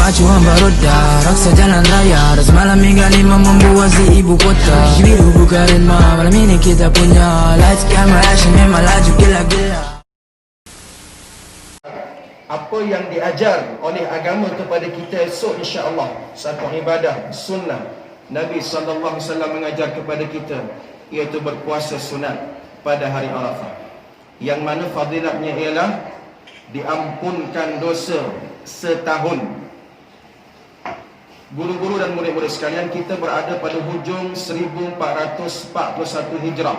memacu hamba roda, raksa jalan raya. Semalam hingga 5 membuat si ibu kota. Biru buka ritma, malam ini kita punya lights, camera, action, memang laju gila-gila. Apa yang diajar oleh agama kepada kita esok, insya-Allah satu ibadah sunnah Nabi sallallahu alaihi wasallam mengajar kepada kita, iaitu berpuasa sunat pada hari Arafah, yang mana fadilatnya ialah diampunkan dosa setahun. Guru-guru dan murid-murid sekalian, kita berada pada hujung 1441 Hijrah.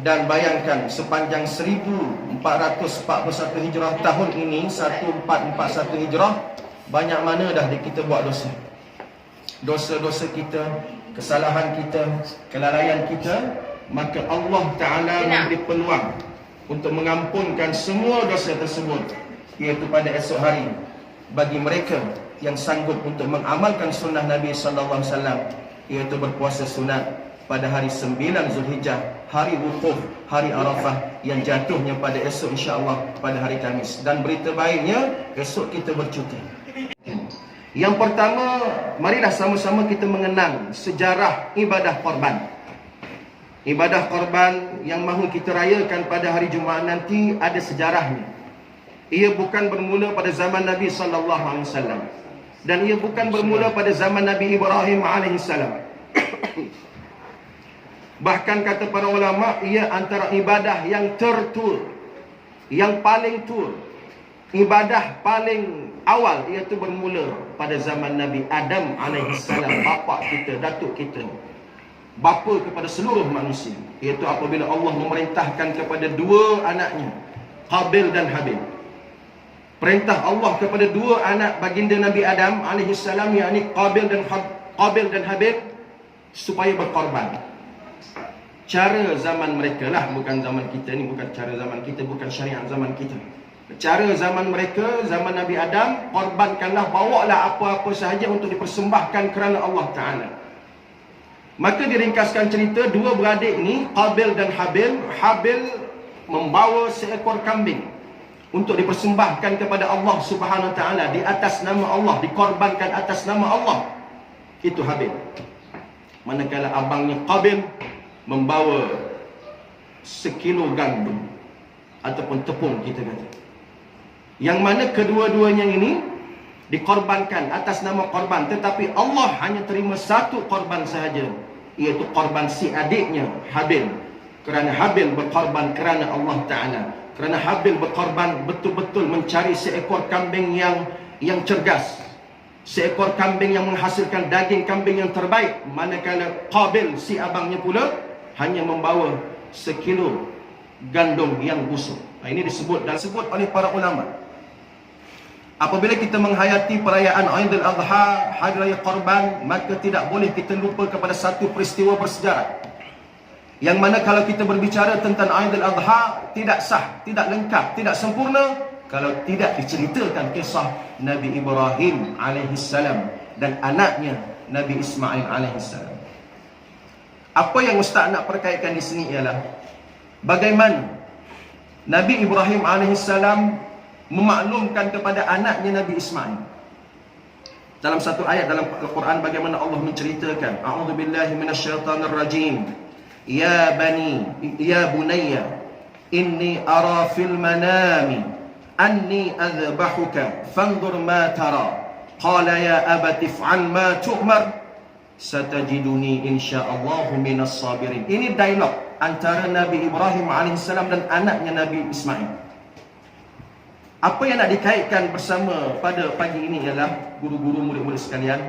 Dan bayangkan, sepanjang 1441 Hijrah tahun ini, 1441 Hijrah, banyak mana dah kita buat dosa. Dosa-dosa kita, kesalahan kita, kelalaian kita. Maka Allah Ta'ala memberi peluang untuk mengampunkan semua dosa tersebut, iaitu pada esok hari, bagi mereka yang sanggup untuk mengamalkan sunnah Nabi sallallahu alaihi wasallam, iaitu berpuasa sunat pada hari 9 Zulhijjah, hari wukuf, hari Arafah, yang jatuhnya pada esok, insya-Allah pada hari Khamis. Dan berita baiknya, esok kita bercuti. Yang pertama, marilah sama-sama kita mengenang sejarah ibadah korban. Ibadah korban yang mahu kita rayakan pada hari Jumaat nanti ada sejarahnya. Ia bukan bermula pada zaman Nabi sallallahu alaihi wasallam, dan ia bukan bermula pada zaman Nabi Ibrahim alaihi salam. Bahkan kata para ulama, ia antara ibadah yang tertua, yang paling tua. Ibadah paling awal iaitu bermula pada zaman Nabi Adam alaihi salam, bapa kita, datuk kita, bapa kepada seluruh manusia, iaitu apabila Allah memerintahkan kepada dua anaknya, Qabil dan Habil. Perintah Allah kepada dua anak baginda Nabi Adam alaihi salam, yakni Qabil dan Habil, supaya berkorban. Cara zaman mereka lah, bukan zaman kita ni, bukan cara zaman kita, bukan syariat zaman kita. Cara zaman mereka, zaman Nabi Adam, korbankanlah, bawalah apa-apa sahaja untuk dipersembahkan kerana Allah Ta'ala. Maka diringkaskan cerita, dua beradik ni, Qabil dan Habil. Habil membawa seekor kambing untuk dipersembahkan kepada Allah Subhanahu Wa Ta'ala di atas nama Allah, dikorbankan atas nama Allah. Itu Habil. Manakala abangnya Qabil membawa sekilo gandum ataupun tepung, kita kata, yang mana kedua-duanya ini dikorbankan atas nama korban, tetapi Allah hanya terima satu korban sahaja, iaitu korban si adiknya Habil. Kerana Habil berkorban kerana Allah Ta'ala, kerana Habil berkorban betul-betul mencari seekor kambing yang cergas, seekor kambing yang menghasilkan daging kambing yang terbaik. Manakala Qabil, si abangnya pula, hanya membawa sekilo gandum yang busuk. Ini disebut oleh para ulama. Apabila kita menghayati perayaan Aidil Adha, Hari Raya Korban, maka tidak boleh kita lupa kepada satu peristiwa bersejarah, yang mana kalau kita berbicara tentang Aidil Adha, tidak sah, tidak lengkap, tidak sempurna kalau tidak diceritakan kisah Nabi Ibrahim alaihissalam dan anaknya Nabi Ismail alaihissalam. Apa yang Ustaz nak perkaitkan di sini ialah bagaimana Nabi Ibrahim alaihissalam memaklumkan kepada anaknya Nabi Ismail. Dalam satu ayat dalam Al-Quran, bagaimana Allah menceritakan, a'udzubillahi minasyaitonirrajim, ya bunayya inni ara fil manami anni adhbahuka fanzur ma tara qala ya abati if'al ma tu'mar satajiduni insyaallahu minas sabirin. Ini dialog antara Nabi Ibrahim alaihissalam dan anaknya Nabi Ismail. Apa yang nak dikaitkan bersama pada pagi ini ialah, guru-guru, murid-murid sekalian,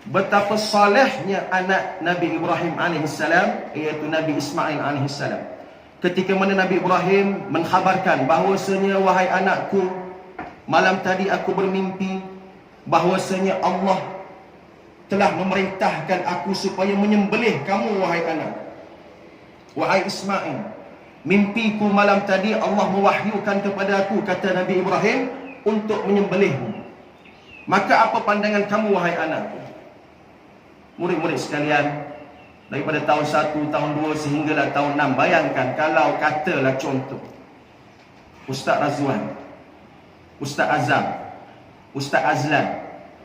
betapa salehnya anak Nabi Ibrahim alaihissalam, iaitu Nabi Ismail alaihissalam. Ketika mana Nabi Ibrahim mengkhabarkan bahawasanya, wahai anakku, malam tadi aku bermimpi bahawasanya Allah telah memerintahkan aku supaya menyembelih kamu, wahai anak, wahai Ismail. Mimpiku malam tadi Allah mewahyukan kepada aku, kata Nabi Ibrahim, untuk menyembelihmu. Maka apa pandangan kamu, wahai anakku? Murid-murid sekalian, daripada tahun 1, tahun 2 sehinggalah tahun 6, bayangkan kalau katalah contoh Ustaz Razwan, Ustaz Azam, Ustaz Azlan,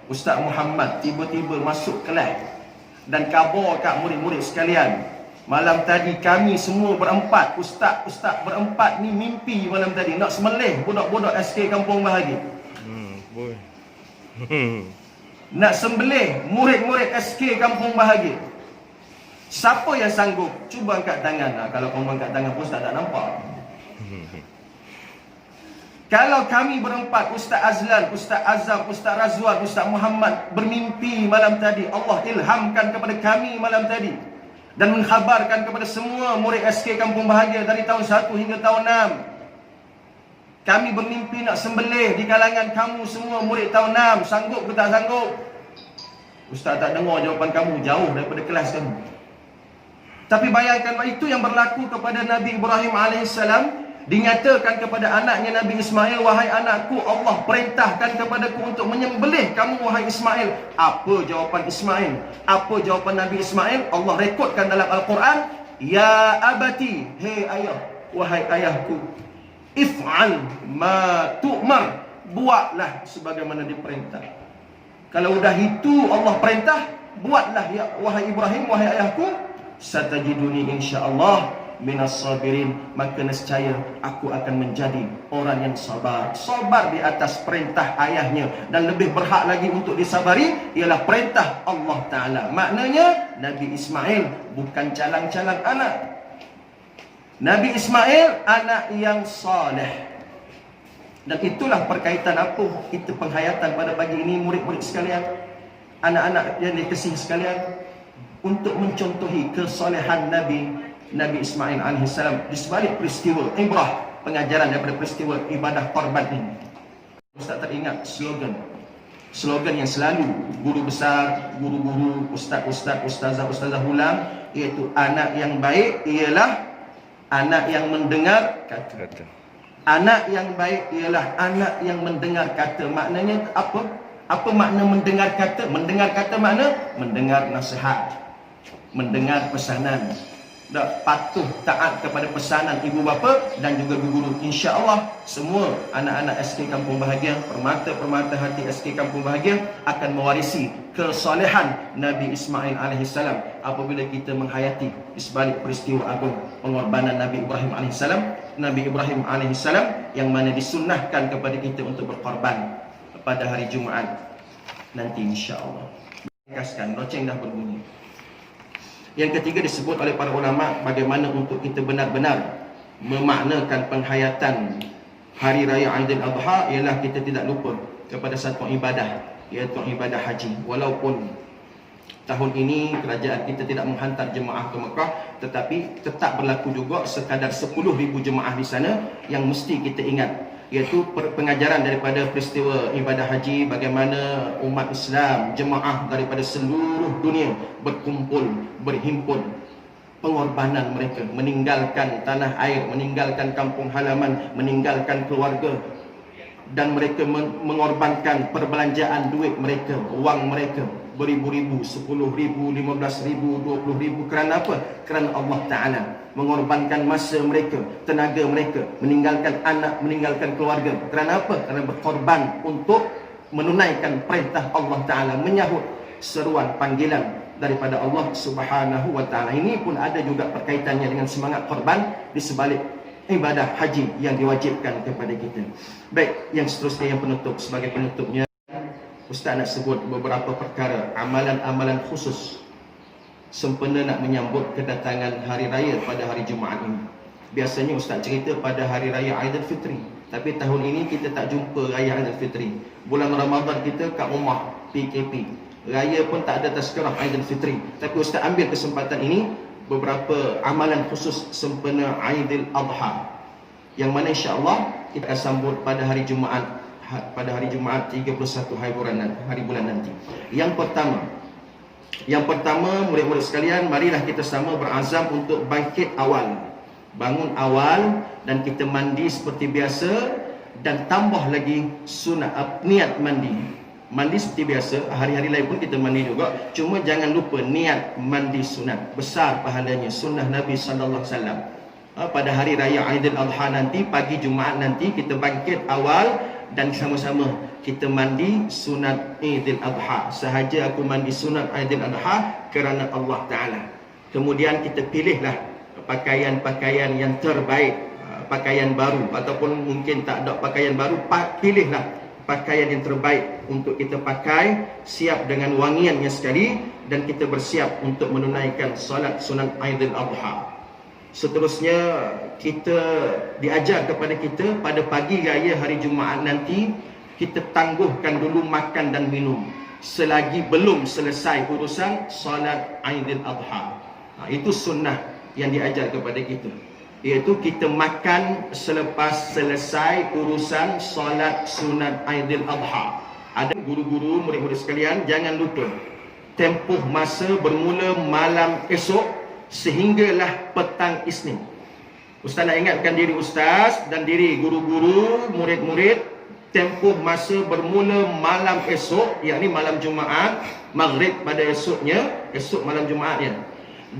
Ustaz Muhammad tiba-tiba masuk kelas dan khabar kat murid-murid sekalian, malam tadi kami semua berempat, ustaz berempat ni mimpi malam tadi nak sembelih budak-budak SK Kampung Bahagia. Nak sembelih murid-murid SK Kampung Bahagia. Siapa yang sanggup? Cuba angkat tangan. Kalau kau angkat tangan pun ustaz tak nampak. Kalau kami berempat, Ustaz Azlan, Ustaz Azam, Ustaz Razwan, Ustaz Muhammad bermimpi malam tadi, Allah ilhamkan kepada kami malam tadi dan mengkhabarkan kepada semua murid SK Kampung Bahagia dari tahun 1 hingga tahun 6. Kami bermimpi nak sembelih di kalangan kamu semua murid tahun 6. Sanggup ke tak sanggup? Ustaz tak dengar jawapan kamu, jauh daripada kelas kamu. Tapi bayangkan, itu yang berlaku kepada Nabi Ibrahim AS. Dinyatakan kepada anaknya Nabi Ismail, wahai anakku, Allah perintahkan kepadaku untuk menyembelih kamu wahai Ismail. Apa jawapan Ismail? Apa jawapan Nabi Ismail? Allah rekodkan dalam Al-Quran, ya abati, hei ayah, wahai ayahku, if'al ma tu'mar, buatlah sebagaimana diperintah. Kalau dah itu Allah perintah, buatlah ya wahai Ibrahim, wahai ayahku, satajiduni insyaallah minas sabirin, maka nescaya aku akan menjadi orang yang sabar. Sabar di atas perintah ayahnya, dan lebih berhak lagi untuk disabari ialah perintah Allah Ta'ala. Maknanya Nabi Ismail bukan calang-calang anak. Nabi Ismail anak yang saleh. Dan itulah perkaitan apa kita penghayatan pada pagi ini, murid-murid sekalian, anak-anak yang dikasihi sekalian, untuk mencontohi kesolehan Nabi Ismail AS di sebalik peristiwa ibrah, pengajaran daripada peristiwa ibadah korban ini. Ustaz teringat slogan yang selalu guru besar, guru-guru, ustazah, ustazah ulang, iaitu anak yang baik ialah anak yang mendengar kata. Anak yang baik ialah anak yang mendengar kata. Maknanya apa? Apa makna mendengar kata? Mendengar kata makna mendengar nasihat, mendengar pesanan, dah patuh taat kepada pesanan ibu bapa dan juga guru. Insya-Allah semua anak-anak SK Kampung Bahagia, permata-permata hati SK Kampung Bahagia akan mewarisi kesolehan Nabi Ismail AS apabila kita menghayati di sebalik peristiwa agung pengorbanan Nabi Ibrahim AS. Nabi Ibrahim AS yang mana disunnahkan kepada kita untuk berkorban pada hari Jumaat nanti insya-Allah. Kaskan loceng dah berbunyi. Yang ketiga disebut oleh para ulama bagaimana untuk kita benar-benar memaknakan penghayatan Hari Raya Aidil Adha ialah kita tidak lupa kepada satu ibadah, iaitu ibadah haji. Walaupun tahun ini kerajaan kita tidak menghantar jemaah ke Mekah, tetapi tetap berlaku juga sekadar 10,000 jemaah di sana yang mesti kita ingat, iaitu pengajaran daripada peristiwa ibadah haji, bagaimana umat Islam, jemaah daripada seluruh dunia berkumpul, berhimpun, pengorbanan mereka, meninggalkan tanah air, meninggalkan kampung halaman, meninggalkan keluarga, dan mereka mengorbankan perbelanjaan duit mereka, wang mereka, beribu-ribu, 10,000, 15,000, 20,000. Kerana apa? Kerana Allah Ta'ala. Mengorbankan masa mereka, tenaga mereka, meninggalkan anak, meninggalkan keluarga. Kerana apa? Kerana berkorban untuk menunaikan perintah Allah Ta'ala, menyahut seruan panggilan daripada Allah Subhanahu wa Ta'ala. Ini pun ada juga perkaitannya dengan semangat korban di sebalik ibadah haji yang diwajibkan kepada kita. Baik, yang seterusnya, yang penutup, sebagai penutupnya Ustaz nak sebut beberapa perkara, amalan-amalan khusus sempena nak menyambut kedatangan hari raya pada hari Jumaat ini. Biasanya Ustaz cerita pada hari raya Aidilfitri, tapi tahun ini kita tak jumpa raya Aidilfitri. Bulan Ramadan kita kat rumah, PKP, raya pun tak ada tazkirah Aidilfitri. Tapi Ustaz ambil kesempatan ini beberapa amalan khusus sempena Aidil Adha, yang mana insya-Allah kita akan sambut pada hari Jumaat, pada hari Jumaat 31 hari bulan nanti. Yang pertama, murid-murid sekalian, marilah kita sama berazam untuk bangkit awal, bangun awal, dan kita mandi seperti biasa, dan tambah lagi sunat, niat mandi seperti biasa. Hari-hari lain pun kita mandi juga, cuma jangan lupa niat mandi sunat, besar pahalanya, sunnah Nabi sallallahu alaihi wasallam. Pada hari raya Aidil Adha nanti, pagi Jumaat nanti, kita bangkit awal dan sama-sama kita mandi sunat Aidil Adha. Sahaja aku mandi sunat Aidil Adha kerana Allah Ta'ala. Kemudian kita pilihlah pakaian-pakaian yang terbaik, pakaian baru, ataupun mungkin tak ada pakaian baru, pilihlah pakaian yang terbaik untuk kita pakai, siap dengan wangiannya sekali, dan kita bersiap untuk menunaikan solat sunat Aidil Adha. Seterusnya, kita diajar kepada kita pada pagi raya hari Jumaat nanti, kita tangguhkan dulu makan dan minum selagi belum selesai urusan solat Aidil Adha. Itu sunnah yang diajar kepada kita, iaitu kita makan selepas selesai urusan solat sunat Aidil Adha. Ada guru-guru, murid-murid sekalian, jangan lupa tempoh masa bermula malam esok sehinggalah petang Isnin. Ustaz nak ingatkan diri ustaz dan diri guru-guru, murid-murid, tempoh masa bermula malam esok, yakni malam Jumaat, maghrib pada esoknya, esok malam Jumaatnya,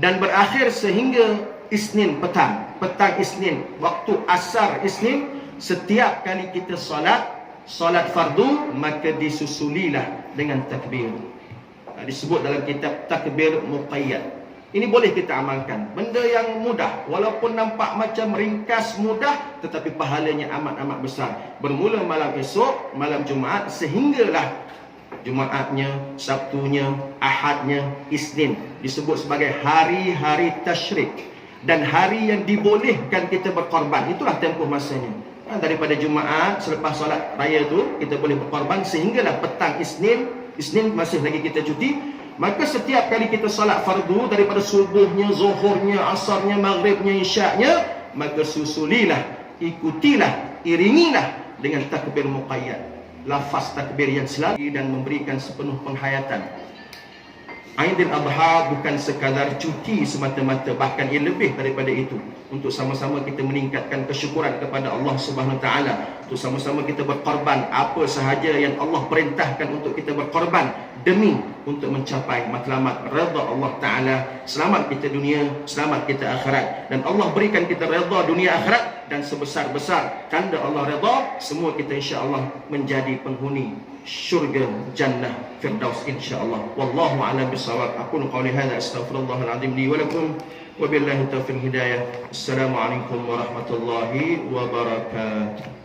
dan berakhir sehingga Isnin petang, petang Isnin, waktu asar Isnin. Setiap kali kita solat fardu, maka disusulilah dengan takbir. Disebut dalam kitab takbir muqayyad. Ini boleh kita amalkan, benda yang mudah, walaupun nampak macam ringkas mudah, tetapi pahalanya amat-amat besar. Bermula malam esok, malam Jumaat, sehinggalah Jumaatnya, Sabtunya, Ahadnya, Isnin. Disebut sebagai hari-hari tasyrik dan hari yang dibolehkan kita berkorban. Itulah tempoh masanya. Daripada Jumaat, selepas solat raya itu, kita boleh berkorban sehinggalah petang Isnin. Isnin masih lagi kita cuti. Maka setiap kali kita solat fardu, daripada subuhnya, zuhurnya, asarnya, maghribnya, isyaknya, maka susulilah, ikutilah, iringilah dengan takbir muqayyad, lafaz takbir yang selalu, dan memberikan sepenuh penghayatan. Aidil Adha bukan sekadar cuti semata-mata, bahkan ia lebih daripada itu, untuk sama-sama kita meningkatkan kesyukuran kepada Allah Subhanahu Wa Taala, untuk sama-sama kita berkorban apa sahaja yang Allah perintahkan untuk kita berkorban, demi untuk mencapai matlamat redha Allah Ta'ala. Selamat kita dunia, selamat kita akhirat, dan Allah berikan kita redha dunia akhirat, dan sebesar-besar tanda Allah redha, semua kita insya-Allah menjadi penghuni syurga jannah firdaus insya-Allah. Wallahu a'lam bissawab. Aku qauli hadza, astaghfirullahal azim li wa lakum, wa billahi taufiq hidayah. Assalamualaikum warahmatullahi wabarakatuh.